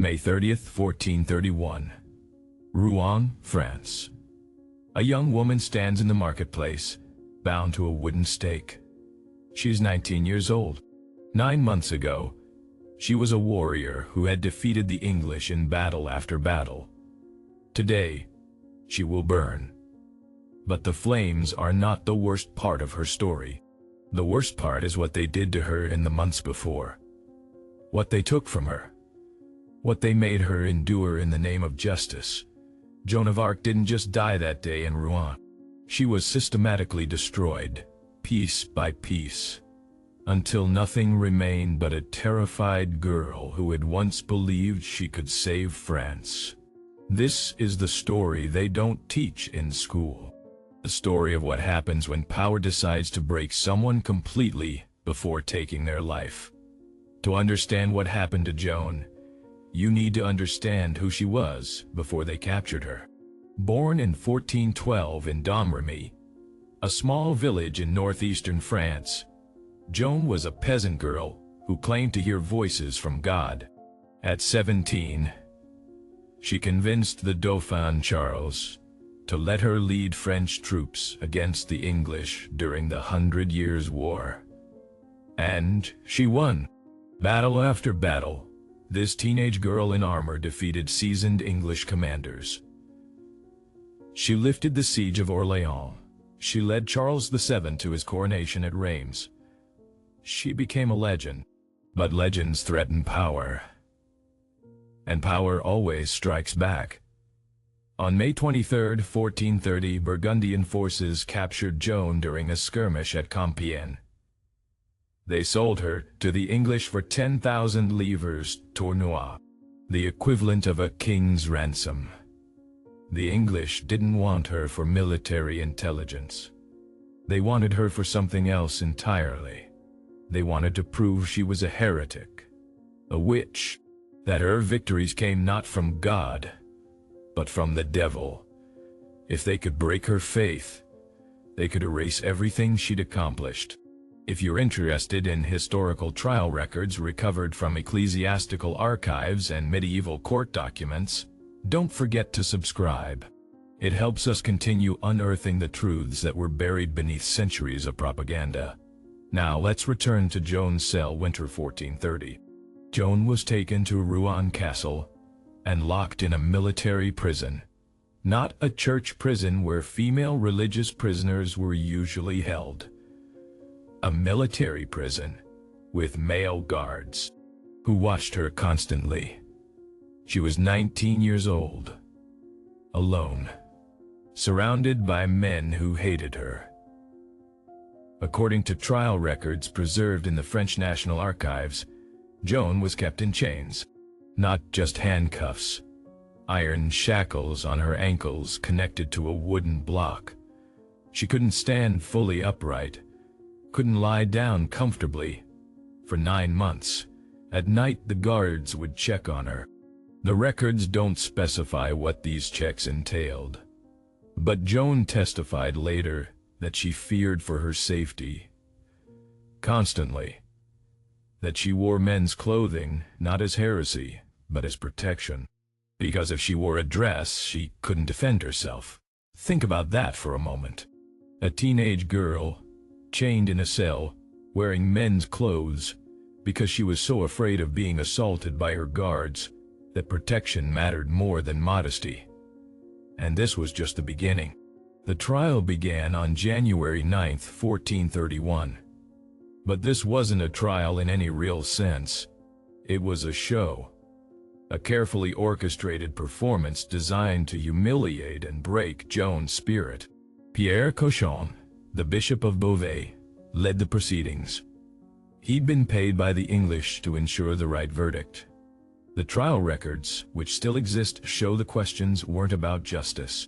May 30th, 1431. Rouen, France. A young woman stands in the marketplace, bound to a wooden stake. She's 19 years old. 9 months ago, she was a warrior who had defeated the English in battle after battle. Today, she will burn. But the flames are not the worst part of her story. The worst part is what they did to her in the months before. What they took from her. What they made her endure in the name of justice. Joan of Arc didn't just die that day in Rouen. She was systematically destroyed, piece by piece, until nothing remained but a terrified girl who had once believed she could save France. This is the story they don't teach in school. The story of what happens when power decides to break someone completely before taking their life. To understand what happened to Joan, you need to understand who she was before they captured her. Born in 1412 in Domremy, a small village in northeastern France, Joan was a peasant girl who claimed to hear voices from God. At 17, she convinced the Dauphin Charles to let her lead French troops against the English during the 100 Years' War. And she won. Battle after battle, this teenage girl in armor defeated seasoned English commanders. She lifted the siege of Orléans. She led Charles VII to his coronation at Reims. She became a legend. But legends threaten power. And power always strikes back. On May 23, 1430, Burgundian forces captured Joan during a skirmish at Compiègne. They sold her to the English for 10,000 livres tournois, the equivalent of a king's ransom. The English didn't want her for military intelligence. They wanted her for something else entirely. They wanted to prove she was a heretic, a witch, that her victories came not from God, but from the devil. If they could break her faith, they could erase everything she'd accomplished. If you're interested in historical trial records recovered from ecclesiastical archives and medieval court documents, don't forget to subscribe. It helps us continue unearthing the truths that were buried beneath centuries of propaganda. Now let's return to Joan's cell, winter 1430. Joan was taken to Rouen Castle and locked in a military prison, not a church prison where female religious prisoners were usually held. A military prison with male guards who watched her constantly. She was 19 years old, alone, surrounded by men who hated her. According to trial records preserved in the French National Archives, Joan was kept in chains, not just handcuffs, iron shackles on her ankles connected to a wooden block. She couldn't stand fully upright, couldn't lie down comfortably. For 9 months, at night the guards would check on her. The records don't specify what these checks entailed, but Joan testified later that she feared for her safety constantly, that she wore men's clothing not as heresy, but as protection, because if she wore a dress, she couldn't defend herself. Think about that for a moment. A teenage girl, chained in a cell, wearing men's clothes, because she was so afraid of being assaulted by her guards that protection mattered more than modesty. And this was just the beginning. The trial began on January 9th, 1431. But this wasn't a trial in any real sense. It was a show. A carefully orchestrated performance designed to humiliate and break Joan's spirit. Pierre Cochon, the Bishop of Beauvais, led the proceedings. He'd been paid by the English to ensure the right verdict. The trial records, which still exist, show the questions weren't about justice.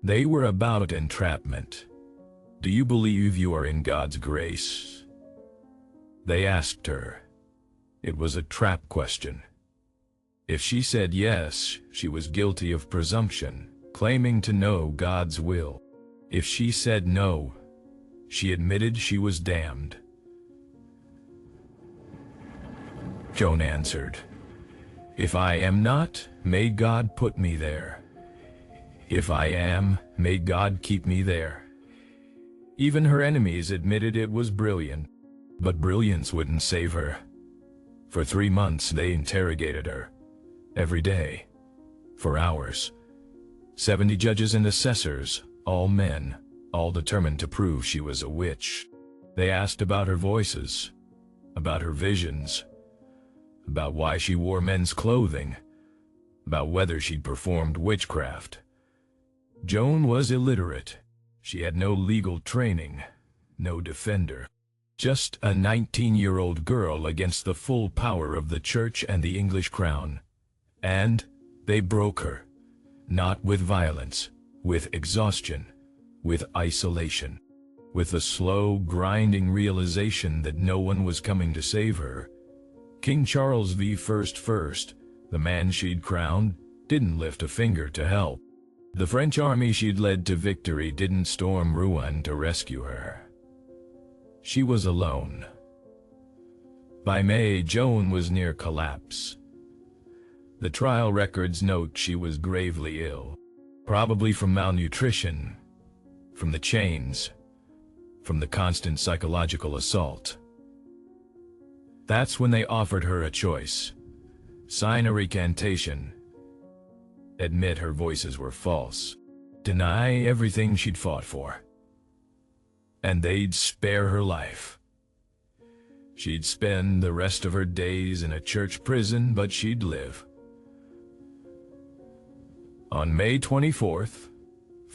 They were about entrapment. Do you believe you are in God's grace? They asked her. It was a trap question. If she said yes, she was guilty of presumption, claiming to know God's will. If she said no, she admitted she was damned. Joan answered, If I am not, may God put me there. If I am, may God keep me there. Even her enemies admitted it was brilliant, but brilliance wouldn't save her. For 3 months they interrogated her, every day, for hours. 70 judges and assessors, all men, all determined to prove she was a witch. They asked about her voices, about her visions, about why she wore men's clothing, about whether she'd performed witchcraft. Joan was illiterate. She had no legal training, no defender. Just a 19-year-old girl against the full power of the church and the English crown. And they broke her. Not with violence, with exhaustion, with isolation, with the slow, grinding realization that no one was coming to save her. King Charles V first, the man she'd crowned, didn't lift a finger to help. The French army she'd led to victory didn't storm Rouen to rescue her. She was alone. By May, Joan was near collapse. The trial records note she was gravely ill, probably from malnutrition, from the chains, from the constant psychological assault. That's when they offered her a choice: sign a recantation, admit her voices were false, deny everything she'd fought for, and they'd spare her life. She'd spend the rest of her days in a church prison, but she'd live. On May 24th,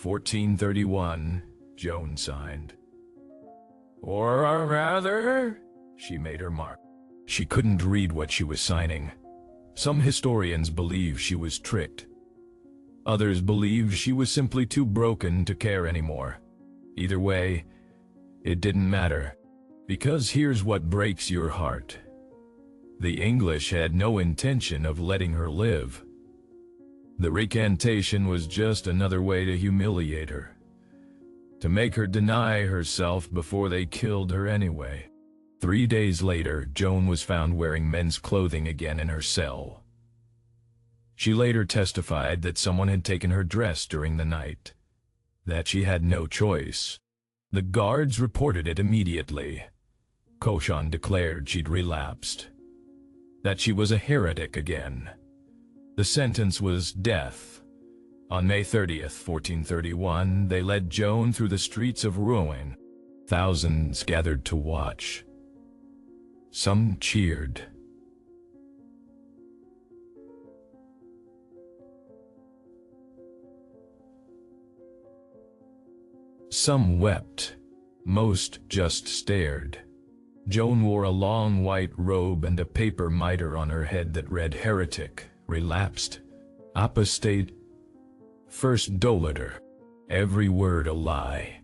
1431, Joan signed. Or rather, she made her mark. She couldn't read what she was signing. Some historians believe she was tricked. Others believe she was simply too broken to care anymore. Either way, it didn't matter, because here's what breaks your heart. The English had no intention of letting her live. The recantation was just another way to humiliate her, to make her deny herself before they killed her anyway. 3 days later, Joan was found wearing men's clothing again in her cell. She later testified that someone had taken her dress during the night, that she had no choice. The guards reported it immediately. Cauchon declared she'd relapsed, that she was a heretic again. The sentence was death. On May 30th, 1431, they led Joan through the streets of Rouen. Thousands gathered to watch. Some cheered. Some wept. Most just stared. Joan wore a long white robe and a paper mitre on her head that read heretic, relapsed, apostate, first dolator. Every word a lie.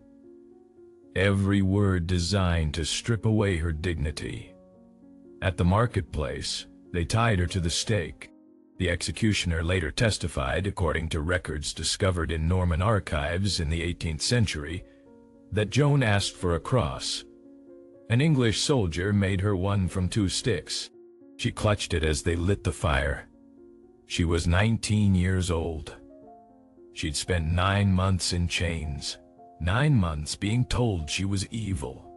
Every word designed to strip away her dignity. At the marketplace, they tied her to the stake. The executioner later testified, according to records discovered in Norman archives in the 18th century, that Joan asked for a cross. An English soldier made her one from 2 sticks. She clutched it as they lit the fire. She was 19 years old. She'd spent 9 months in chains, 9 months being told she was evil.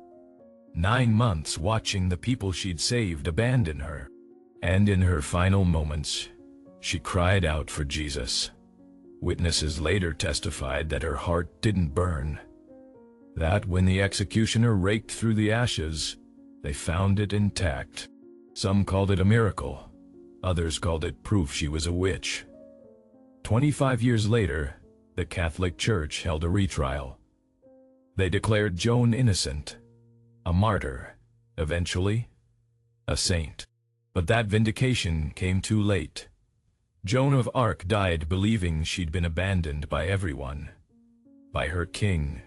9 months watching the people she'd saved abandon her. And in her final moments, she cried out for Jesus. Witnesses later testified that her heart didn't burn. That when the executioner raked through the ashes, they found it intact. Some called it a miracle. Others called it proof she was a witch. 25 years later, the Catholic Church held a retrial. They declared Joan innocent, a martyr, eventually, a saint. But that vindication came too late. Joan of Arc died believing she'd been abandoned by everyone. By her king,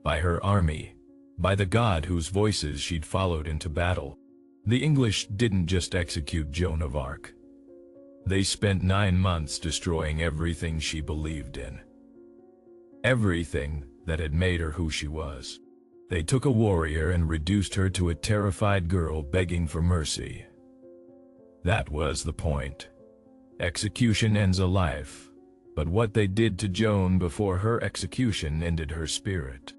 by her army, by the God whose voices she'd followed into battle. The English didn't just execute Joan of Arc. They spent 9 months destroying everything she believed in. Everything that had made her who she was. They took a warrior and reduced her to a terrified girl begging for mercy. That was the point. Execution ends a life, but what they did to Joan before her execution ended her spirit.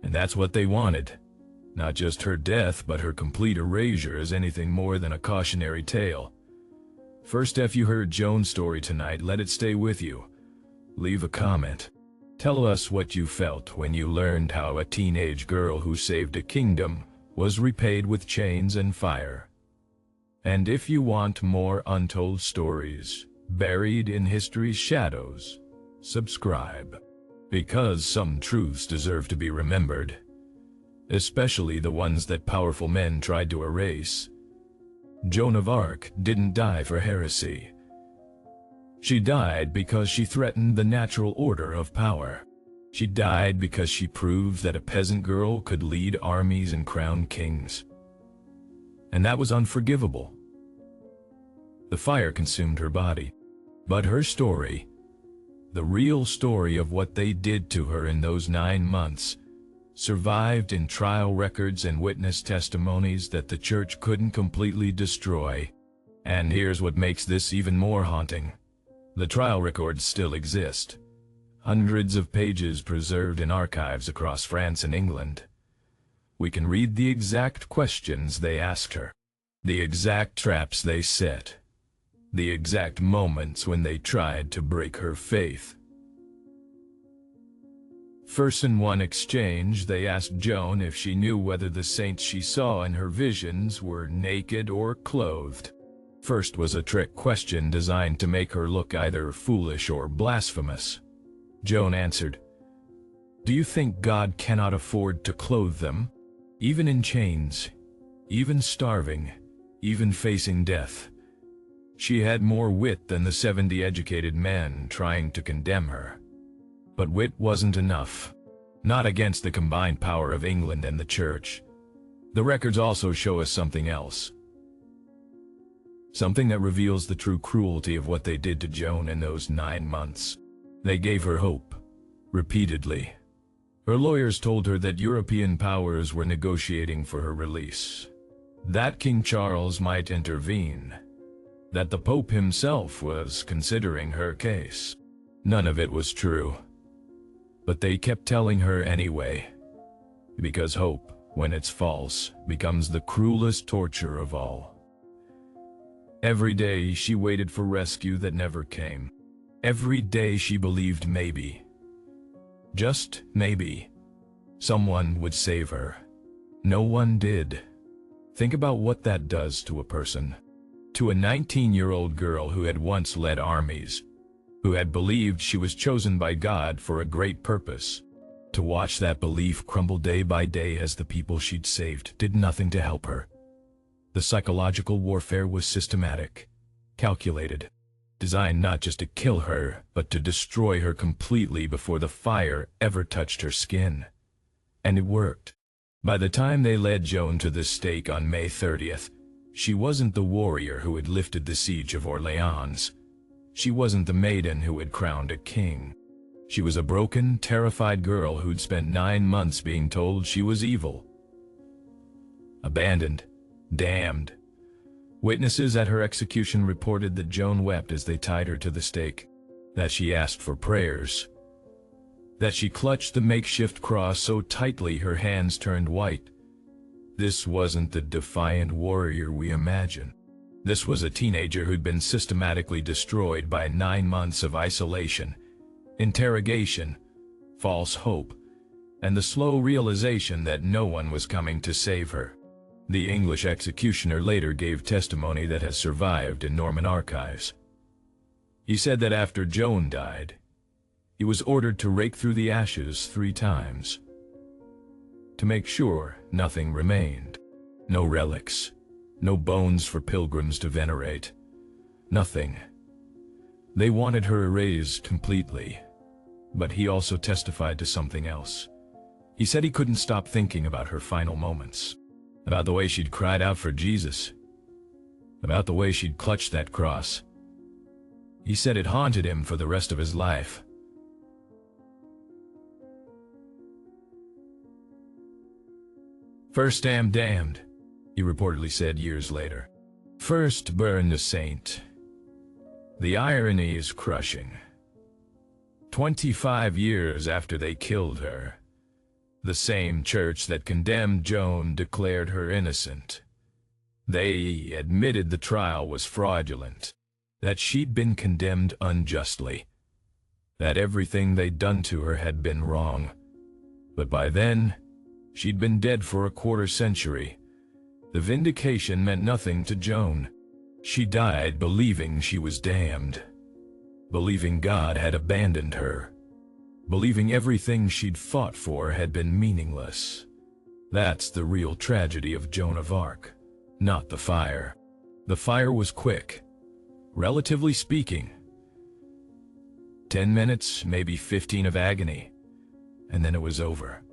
And that's what they wanted. Not just her death, but her complete erasure as anything more than a cautionary tale. First, if you heard Joan's story tonight, let it stay with you. Leave a comment. Tell us what you felt when you learned how a teenage girl who saved a kingdom was repaid with chains and fire. And if you want more untold stories buried in history's shadows, subscribe. Because some truths deserve to be remembered, especially the ones that powerful men tried to erase. Joan of Arc didn't die for heresy. She died because she threatened the natural order of power. She died because she proved that a peasant girl could lead armies and crown kings. And that was unforgivable. The fire consumed her body. But her story, the real story of what they did to her in those 9 months, survived in trial records and witness testimonies that the church couldn't completely destroy. And here's what makes this even more haunting. The trial records still exist. Hundreds of pages preserved in archives across France and England. We can read the exact questions they asked her, the exact traps they set, the exact moments when they tried to break her faith. First, in one exchange, they asked Joan if she knew whether the saints she saw in her visions were naked or clothed. First was a trick question designed to make her look either foolish or blasphemous. Joan answered, "Do you think God cannot afford to clothe them? Even in chains, even starving, even facing death." She had more wit than the 70 educated men trying to condemn her. But wit wasn't enough. Not against the combined power of England and the church. The records also show us something else. Something that reveals the true cruelty of what they did to Joan in those 9 months. They gave her hope, repeatedly. Her lawyers told her that European powers were negotiating for her release, that King Charles might intervene, that the Pope himself was considering her case. None of it was true. But they kept telling her anyway, because hope, when it's false, becomes the cruelest torture of all. Every day she waited for rescue that never came. Every day she believed maybe, just maybe, someone would save her. No one did. Think about what that does to a person. To a 19-year-old girl who had once led armies, who had believed she was chosen by God for a great purpose. To watch that belief crumble day by day as the people she'd saved did nothing to help her. The psychological warfare was systematic, calculated, designed not just to kill her, but to destroy her completely before the fire ever touched her skin. And it worked. By the time they led Joan to the stake on May 30th, she wasn't the warrior who had lifted the siege of Orléans. She wasn't the maiden who had crowned a king. She was a broken, terrified girl who'd spent 9 months being told she was evil. Abandoned. Damned. Witnesses at her execution reported that Joan wept as they tied her to the stake, that she asked for prayers, that she clutched the makeshift cross so tightly her hands turned white. This wasn't the defiant warrior we imagine. This was a teenager who'd been systematically destroyed by 9 months of isolation, interrogation, false hope, and the slow realization that no one was coming to save her. The English executioner later gave testimony that has survived in Norman archives. He said that after Joan died, he was ordered to rake through the ashes 3 times, to make sure nothing remained. No relics, no bones for pilgrims to venerate, nothing. They wanted her erased completely, but he also testified to something else. He said he couldn't stop thinking about her final moments. About the way she'd cried out for Jesus. About the way she'd clutched that cross. He said it haunted him for the rest of his life. First am damned, he reportedly said years later. First burn the saint, The irony is crushing. 25 years after they killed her, the same church that condemned Joan declared her innocent. They admitted the trial was fraudulent, that she'd been condemned unjustly, that everything they'd done to her had been wrong. But by then, she'd been dead for a quarter century. The vindication meant nothing to Joan. She died believing she was damned, believing God had abandoned her, believing everything she'd fought for had been meaningless. That's the real tragedy of Joan of Arc, not the fire. The fire was quick, relatively speaking. 10 minutes, maybe 15 of agony, and then it was over.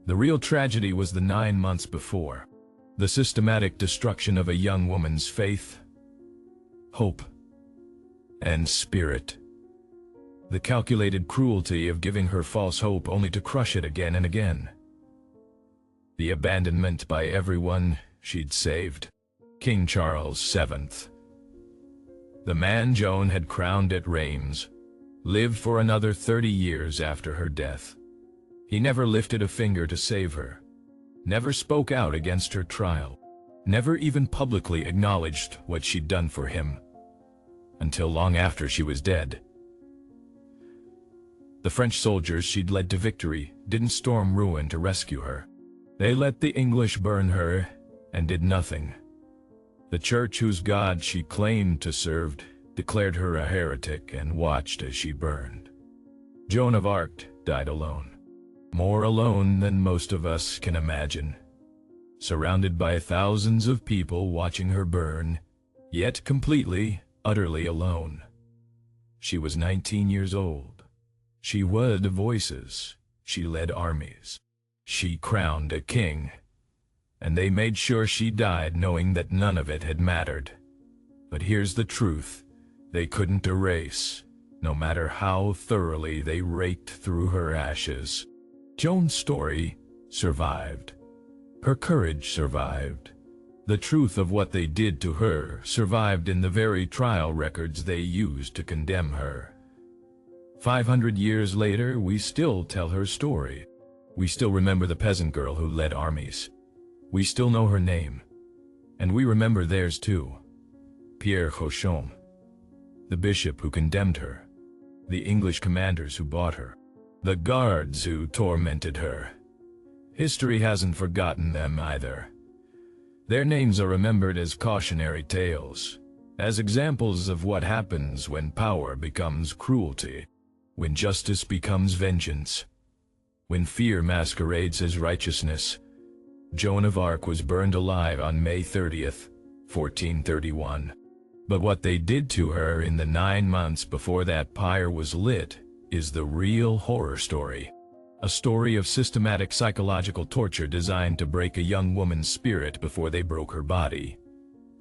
The real tragedy was the 9 months before. The systematic destruction of a young woman's faith, hope, and spirit. The calculated cruelty of giving her false hope only to crush it again and again. The abandonment by everyone she'd saved. King Charles VII, the man Joan had crowned at Reims, lived for another 30 years after her death. He never lifted a finger to save her, never spoke out against her trial, never even publicly acknowledged what she'd done for him, until long after she was dead. The French soldiers she'd led to victory didn't storm ruin to rescue her. They let the English burn her and did nothing. The church whose God she claimed to serve declared her a heretic and watched as she burned. Joan of Arc died alone. More alone than most of us can imagine, surrounded by thousands of people watching her burn, yet completely, utterly alone. She was 19 years old. She wed voices. She led armies. She crowned a king, and they made sure she died knowing that none of it had mattered. But here's the truth they couldn't erase, no matter how thoroughly they raked through her ashes. Joan's story survived. Her courage survived. The truth of what they did to her survived in the very trial records they used to condemn her. 500 years later, we still tell her story. We still remember the peasant girl who led armies. We still know her name. And we remember theirs too. Pierre Cochon, the bishop who condemned her, the English commanders who bought her, the guards who tormented her. History hasn't forgotten them either. Their names are remembered as cautionary tales, as examples of what happens when power becomes cruelty, when justice becomes vengeance, when fear masquerades as righteousness. Joan of Arc was burned alive on May 30th, 1431. But what they did to her in the 9 months before that pyre was lit is the real horror story. A story of systematic psychological torture designed to break a young woman's spirit before they broke her body.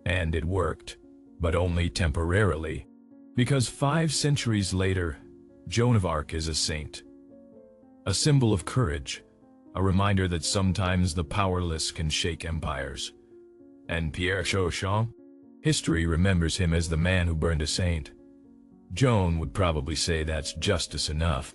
And it worked, but only temporarily. Because 5 centuries later, Joan of Arc is a saint. A symbol of courage, a reminder that sometimes the powerless can shake empires. And Pierre Cochon? History remembers him as the man who burned a saint. Joan would probably say that's justice enough.